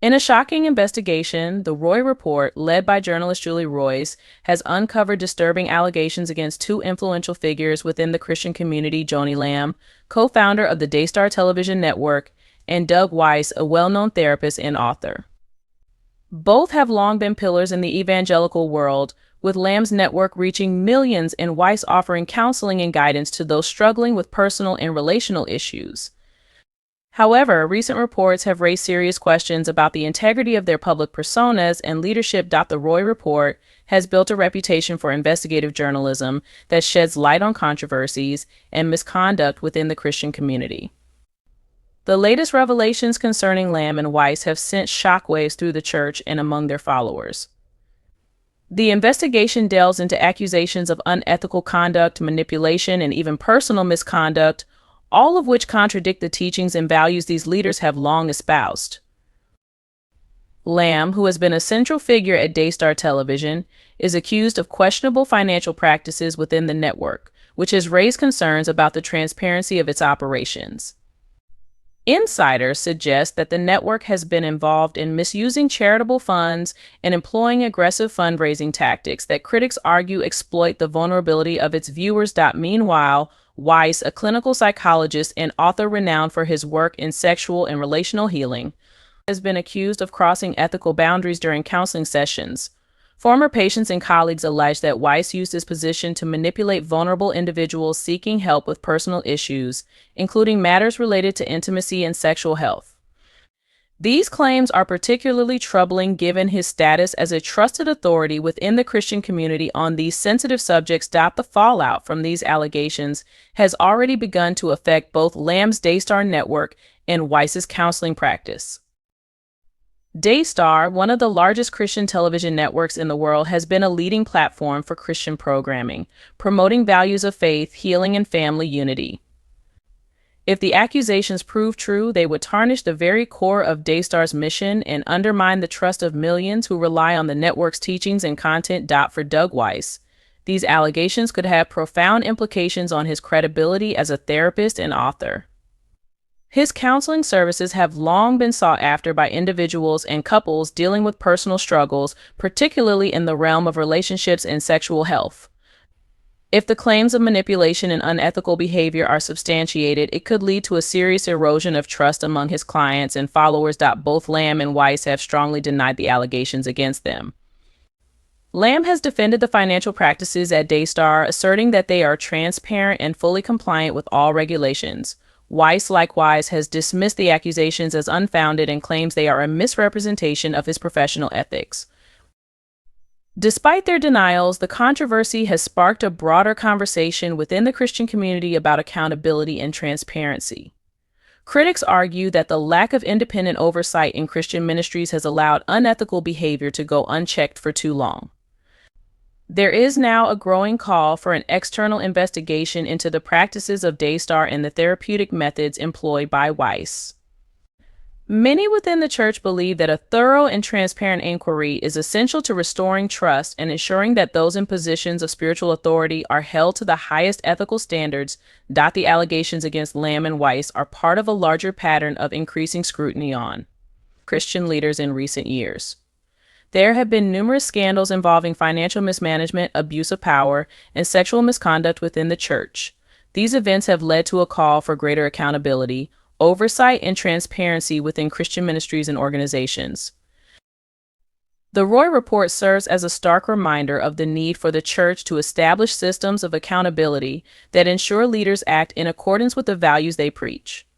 In a shocking investigation, the Roy Report, led by journalist Julie Royce, has uncovered disturbing allegations against two influential figures within the Christian community: Joni Lamb, co-founder of the Daystar Television Network, and Doug Weiss, a well-known therapist and author. Both have long been pillars in the evangelical world, with Lamb's network reaching millions and Weiss offering counseling and guidance to those struggling with personal and relational issues. However, recent reports have raised serious questions about the integrity of their public personas and leadership. The Roy Report has built a reputation for investigative journalism that sheds light on controversies and misconduct within the Christian community. The latest revelations concerning Lamb and Weiss have sent shockwaves through the church and among their followers. The investigation delves into accusations of unethical conduct, manipulation, and even personal misconduct, all of which contradict the teachings and values these leaders have long espoused. Lamb, who has been a central figure at Daystar Television, is accused of questionable financial practices within the network, which has raised concerns about the transparency of its operations. Insiders suggest that the network has been involved in misusing charitable funds and employing aggressive fundraising tactics that critics argue exploit the vulnerability of its viewers. Meanwhile, Weiss, a clinical psychologist and author renowned for his work in sexual and relational healing, has been accused of crossing ethical boundaries during counseling sessions. Former patients and colleagues allege that Weiss used his position to manipulate vulnerable individuals seeking help with personal issues, including matters related to intimacy and sexual health. These claims are particularly troubling given his status as a trusted authority within the Christian community on these sensitive subjects. The fallout from these allegations has already begun to affect both Lamb's Daystar network and Weiss's counseling practice. Daystar, one of the largest Christian television networks in the world, has been a leading platform for Christian programming, promoting values of faith, healing, and family unity. If the accusations prove true, they would tarnish the very core of Daystar's mission and undermine the trust of millions who rely on the network's teachings and content. For Doug Weiss, these allegations could have profound implications on his credibility as a therapist and author. His counseling services have long been sought after by individuals and couples dealing with personal struggles, particularly in the realm of relationships and sexual health. If the claims of manipulation and unethical behavior are substantiated, it could lead to a serious erosion of trust among his clients and followers. Both Lamb and Weiss have strongly denied the allegations against them. Lamb has defended the financial practices at Daystar, asserting that they are transparent and fully compliant with all regulations. Weiss likewise has dismissed the accusations as unfounded and claims they are a misrepresentation of his professional ethics. Despite their denials, the controversy has sparked a broader conversation within the Christian community about accountability and transparency. Critics argue that the lack of independent oversight in Christian ministries has allowed unethical behavior to go unchecked for too long. There is now a growing call for an external investigation into the practices of Daystar and the therapeutic methods employed by Weiss. Many within the church believe that a thorough and transparent inquiry is essential to restoring trust and ensuring that those in positions of spiritual authority are held to the highest ethical standards. The allegations against Lamb and Weiss are part of a larger pattern of increasing scrutiny on Christian leaders in recent years. There have been numerous scandals involving financial mismanagement, abuse of power, and sexual misconduct within the church. These events have led to a call for greater accountability, oversight, and transparency within Christian ministries and organizations. The Roy Report serves as a stark reminder of the need for the church to establish systems of accountability that ensure leaders act in accordance with the values they preach.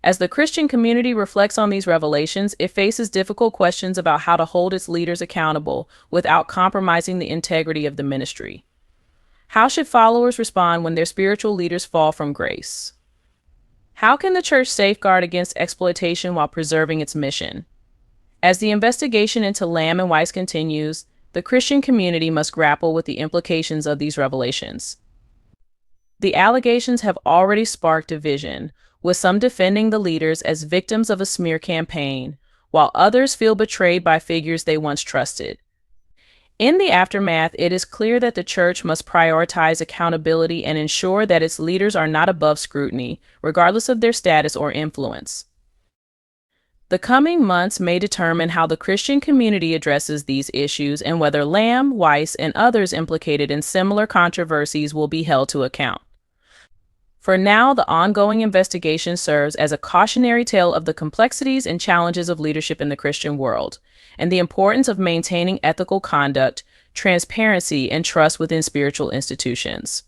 As the Christian community reflects on these revelations, it faces difficult questions about how to hold its leaders accountable without compromising the integrity of the ministry. How should followers respond when their spiritual leaders fall from grace? How can the church safeguard against exploitation while preserving its mission? As the investigation into Lamb and Weiss continues, the Christian community must grapple with the implications of these revelations. The allegations have already sparked division, with some defending the leaders as victims of a smear campaign, while others feel betrayed by figures they once trusted. In the aftermath, it is clear that the church must prioritize accountability and ensure that its leaders are not above scrutiny, regardless of their status or influence. The coming months may determine how the Christian community addresses these issues and whether Lamb, Weiss, and others implicated in similar controversies will be held to account. For now, the ongoing investigation serves as a cautionary tale of the complexities and challenges of leadership in the Christian world, and the importance of maintaining ethical conduct, transparency, and trust within spiritual institutions.